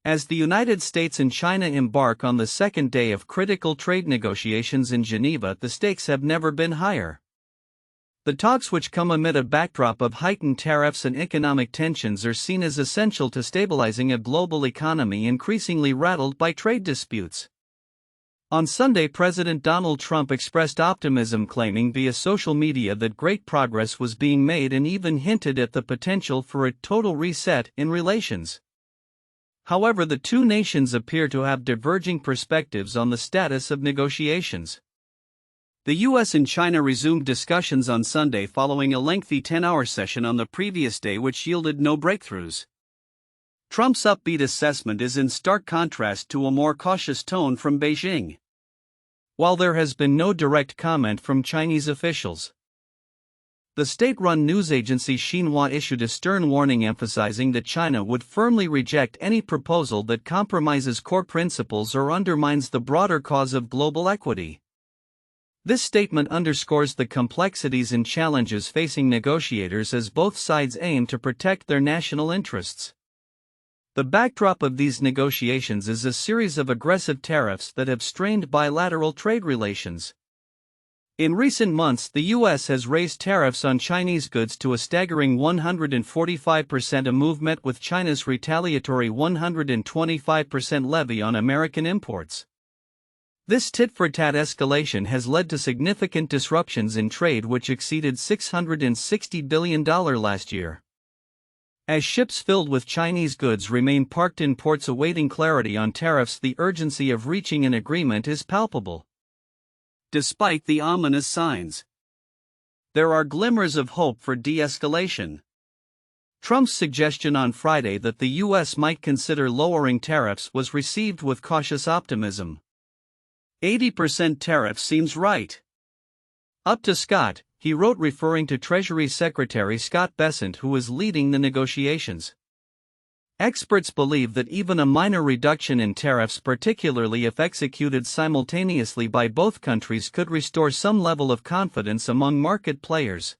As the United States and China embark on the second day of critical trade negotiations in Geneva, the stakes have never been higher. The talks, which come amid a backdrop of heightened tariffs and economic tensions, are seen as essential to stabilizing a global economy increasingly rattled by trade disputes. On Sunday, President Donald Trump expressed optimism, claiming via social media that great progress was being made and even hinted at the potential for a total reset in relations. However, the two nations appear to have diverging perspectives on the status of negotiations. The U.S. and China resumed discussions on Sunday following a lengthy 10-hour session on the previous day, which yielded no breakthroughs. Trump's upbeat assessment is in stark contrast to a more cautious tone from Beijing, while there has been no direct comment from Chinese officials. The state-run news agency Xinhua issued a stern warning, emphasizing that China would firmly reject any proposal that compromises core principles or undermines the broader cause of global equity. This statement underscores the complexities and challenges facing negotiators as both sides aim to protect their national interests. The backdrop of these negotiations is a series of aggressive tariffs that have strained bilateral trade relations. In recent months, the U.S. has raised tariffs on Chinese goods to a staggering 145%, a move met with China's retaliatory 125% levy on American imports. This tit-for-tat escalation has led to significant disruptions in trade, which exceeded $660 billion last year. As ships filled with Chinese goods remain parked in ports awaiting clarity on tariffs, the urgency of reaching an agreement is palpable. Despite the ominous signs, there are glimmers of hope for de-escalation. Trump's suggestion on Friday that the U.S. might consider lowering tariffs was received with cautious optimism. 80% tariff seems right. Up to Scott, he wrote, referring to Treasury Secretary Scott Bessent, who is leading the negotiations. Experts believe that even a minor reduction in tariffs, particularly if executed simultaneously by both countries, could restore some level of confidence among market players.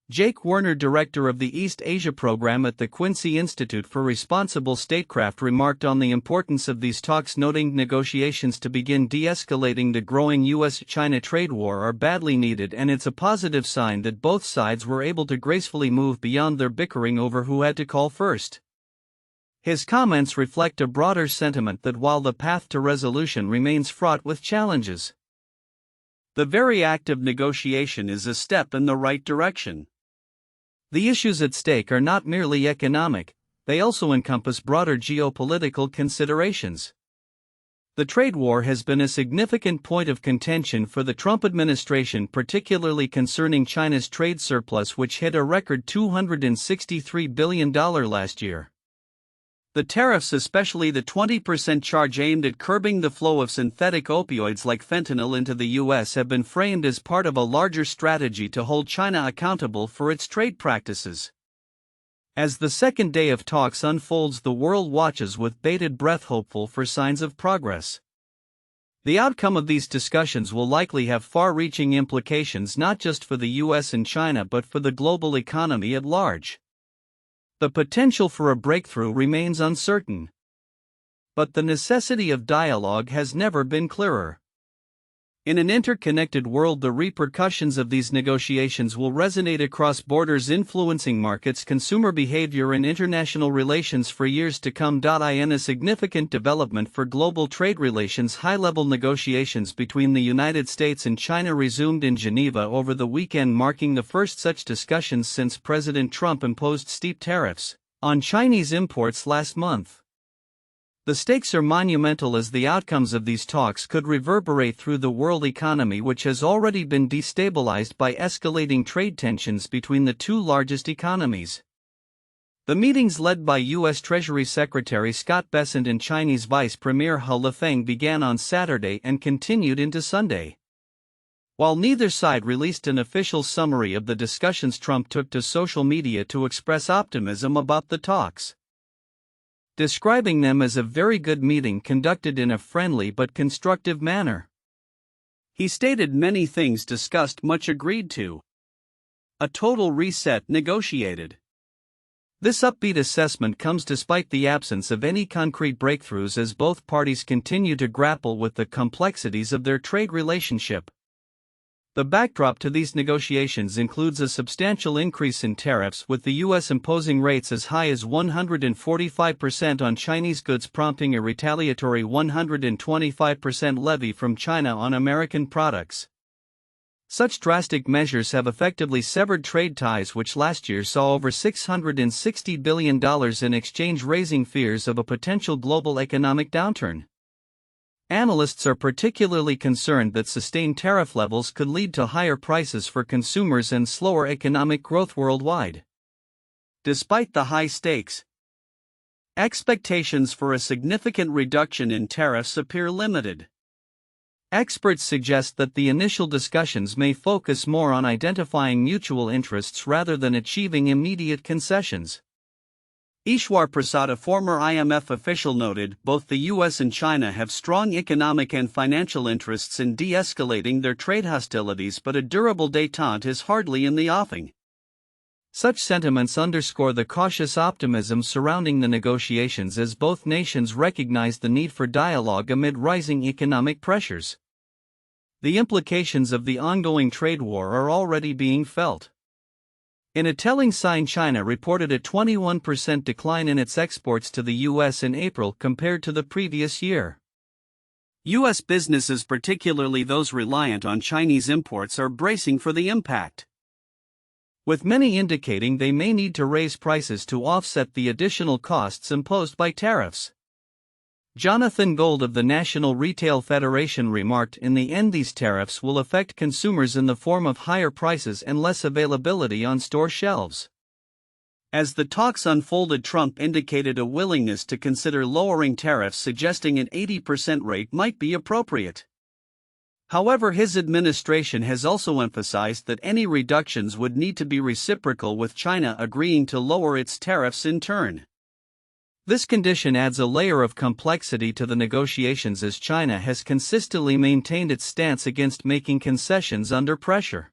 Jake Werner, director of the East Asia program at the Quincy Institute for Responsible Statecraft, remarked on the importance of these talks, noting negotiations to begin de-escalating the growing U.S. China trade war are badly needed, and it's a positive sign that both sides were able to gracefully move beyond their bickering over who had to call first. His comments reflect a broader sentiment that while the path to resolution remains fraught with challenges, the very act of negotiation is a step in the right direction. The issues at stake are not merely economic, they also encompass broader geopolitical considerations. The trade war has been a significant point of contention for the Trump administration, particularly concerning China's trade surplus, which hit a record $263 billion last year. The tariffs, especially the 20% charge aimed at curbing the flow of synthetic opioids like fentanyl into the U.S., have been framed as part of a larger strategy to hold China accountable for its trade practices. As the second day of talks unfolds, the world watches with bated breath, hopeful for signs of progress. The outcome of these discussions will likely have far-reaching implications not just for the U.S. and China but for the global economy at large. The potential for a breakthrough remains uncertain, but the necessity of dialogue has never been clearer. In an interconnected world, the repercussions of these negotiations will resonate across borders, influencing markets, consumer behavior, and international relations for years to come. In a significant development for global trade relations, high-level negotiations between the United States and China resumed in Geneva over the weekend, marking the first such discussions since President Trump imposed steep tariffs on Chinese imports last month. The stakes are monumental, as the outcomes of these talks could reverberate through the world economy, which has already been destabilized by escalating trade tensions between the two largest economies. The meetings, led by U.S. Treasury Secretary Scott Bessent and Chinese Vice Premier He Lifeng, began on Saturday and continued into Sunday. While neither side released an official summary of the discussions, Trump took to social media to express optimism about the talks, describing them as a very good meeting conducted in a friendly but constructive manner. He stated many things discussed, much agreed to. A total reset negotiated. This upbeat assessment comes despite the absence of any concrete breakthroughs as both parties continue to grapple with the complexities of their trade relationship. The backdrop to these negotiations includes a substantial increase in tariffs, with the U.S. imposing rates as high as 145% on Chinese goods, prompting a retaliatory 125% levy from China on American products. Such drastic measures have effectively severed trade ties, which last year saw over $660 billion in exchange, raising fears of a potential global economic downturn. Analysts are particularly concerned that sustained tariff levels could lead to higher prices for consumers and slower economic growth worldwide. Despite the high stakes, expectations for a significant reduction in tariffs appear limited. Experts suggest that the initial discussions may focus more on identifying mutual interests rather than achieving immediate concessions. Ishwar Prasad, a former IMF official, noted, "Both the US and China have strong economic and financial interests in de-escalating their trade hostilities, but a durable détente is hardly in the offing." Such sentiments underscore the cautious optimism surrounding the negotiations, as both nations recognize the need for dialogue amid rising economic pressures. The implications of the ongoing trade war are already being felt. In a telling sign, China reported a 21% decline in its exports to the U.S. in April compared to the previous year. U.S. businesses, particularly those reliant on Chinese imports, are bracing for the impact, with many indicating they may need to raise prices to offset the additional costs imposed by tariffs. Jonathan Gold of the National Retail Federation remarked, "In the end, these tariffs will affect consumers in the form of higher prices and less availability on store shelves." As the talks unfolded, Trump indicated a willingness to consider lowering tariffs, suggesting an 80% rate might be appropriate. However, his administration has also emphasized that any reductions would need to be reciprocal, with China agreeing to lower its tariffs in turn. This condition adds a layer of complexity to the negotiations, as China has consistently maintained its stance against making concessions under pressure.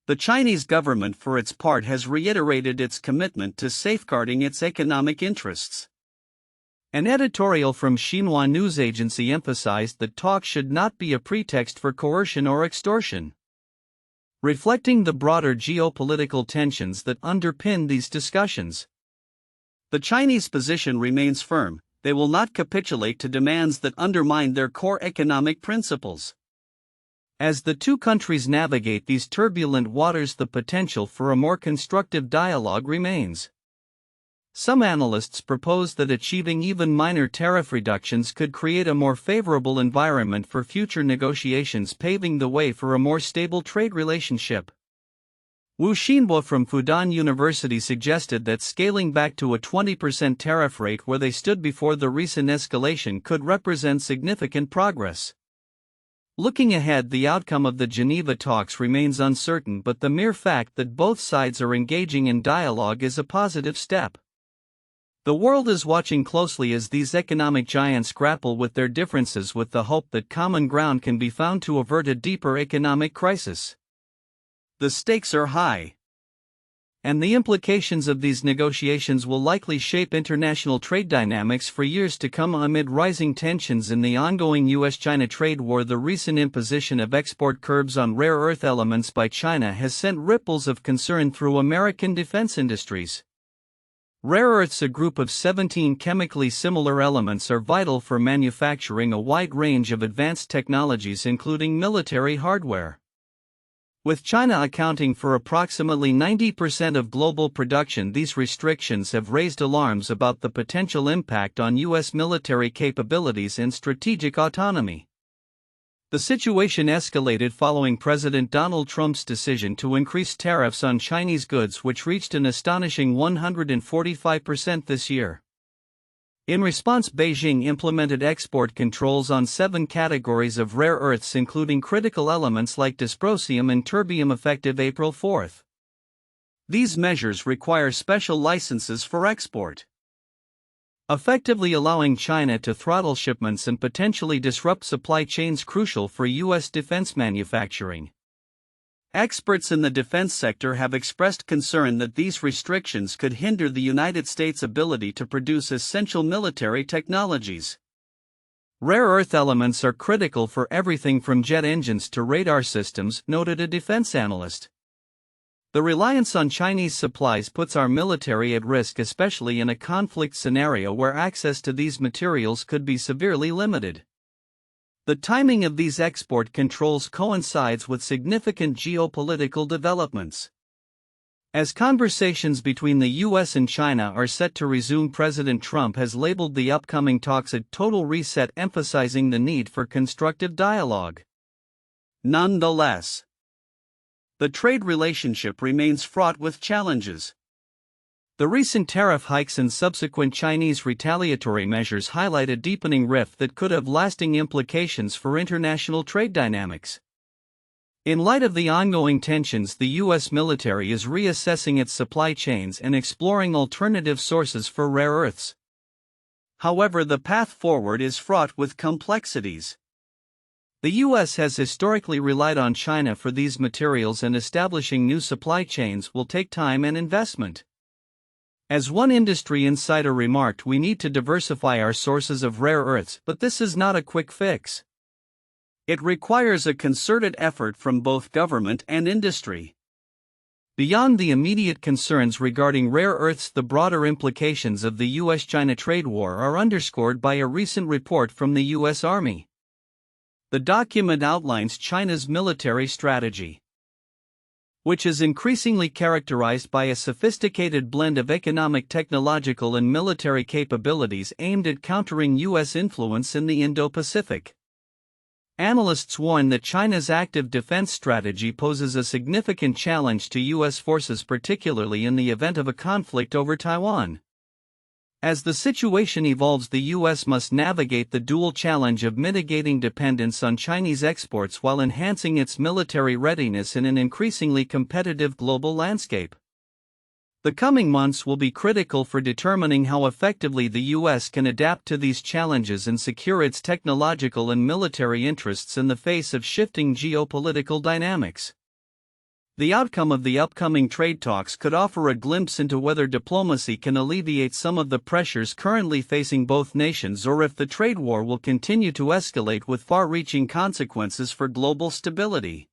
The Chinese government, for its part, has reiterated its commitment to safeguarding its economic interests. An editorial from Xinhua news agency emphasized that talks should not be a pretext for coercion or extortion, reflecting the broader geopolitical tensions that underpin these discussions. The Chinese position remains firm: they will not capitulate to demands that undermine their core economic principles. As the two countries navigate these turbulent waters, the potential for a more constructive dialogue remains. Some analysts propose that achieving even minor tariff reductions could create a more favorable environment for future negotiations, paving the way for a more stable trade relationship. Wu Xinbo from Fudan University suggested that scaling back to a 20% tariff rate where they stood before the recent escalation could represent significant progress. Looking ahead, the outcome of the Geneva talks remains uncertain, but the mere fact that both sides are engaging in dialogue is a positive step. The world is watching closely as these economic giants grapple with their differences, with the hope that common ground can be found to avert a deeper economic crisis. The stakes are high, and the implications of these negotiations will likely shape international trade dynamics for years to come. Amid rising tensions in the ongoing U.S. China trade war, the recent imposition of export curbs on rare earth elements by China has sent ripples of concern through American defense industries. Rare earths, a group of 17 chemically similar elements, are vital for manufacturing a wide range of advanced technologies, including military hardware. With China accounting for approximately 90% of global production, these restrictions have raised alarms about the potential impact on U.S. military capabilities and strategic autonomy. The situation escalated following President Donald Trump's decision to increase tariffs on Chinese goods, which reached an astonishing 145% this year. In response, Beijing implemented export controls on 7 categories of rare earths, including critical elements like dysprosium and terbium, effective April 4. These measures require special licenses for export, effectively allowing China to throttle shipments and potentially disrupt supply chains crucial for U.S. defense manufacturing. Experts in the defense sector have expressed concern that these restrictions could hinder the United States' ability to produce essential military technologies. Rare earth elements are critical for everything from jet engines to radar systems, noted a defense analyst. The reliance on Chinese supplies puts our military at risk, especially in a conflict scenario where access to these materials could be severely limited. The timing of these export controls coincides with significant geopolitical developments. As conversations between the U.S. and China are set to resume, President Trump has labeled the upcoming talks a total reset, emphasizing the need for constructive dialogue. Nonetheless, the trade relationship remains fraught with challenges. The recent tariff hikes and subsequent Chinese retaliatory measures highlight a deepening rift that could have lasting implications for international trade dynamics. In light of the ongoing tensions, the U.S. military is reassessing its supply chains and exploring alternative sources for rare earths. However, the path forward is fraught with complexities. The U.S. has historically relied on China for these materials, and establishing new supply chains will take time and investment. As one industry insider remarked, we need to diversify our sources of rare earths, but this is not a quick fix. It requires a concerted effort from both government and industry. Beyond the immediate concerns regarding rare earths, the broader implications of the U.S. China trade war are underscored by a recent report from the U.S. Army. The document outlines China's military strategy, which is increasingly characterized by a sophisticated blend of economic, technological, and military capabilities aimed at countering U.S. influence in the Indo-Pacific. Analysts warn that China's active defense strategy poses a significant challenge to U.S. forces, particularly in the event of a conflict over Taiwan. As the situation evolves, the U.S. must navigate the dual challenge of mitigating dependence on Chinese exports while enhancing its military readiness in an increasingly competitive global landscape. The coming months will be critical for determining how effectively the U.S. can adapt to these challenges and secure its technological and military interests in the face of shifting geopolitical dynamics. The outcome of the upcoming trade talks could offer a glimpse into whether diplomacy can alleviate some of the pressures currently facing both nations, or if the trade war will continue to escalate with far-reaching consequences for global stability.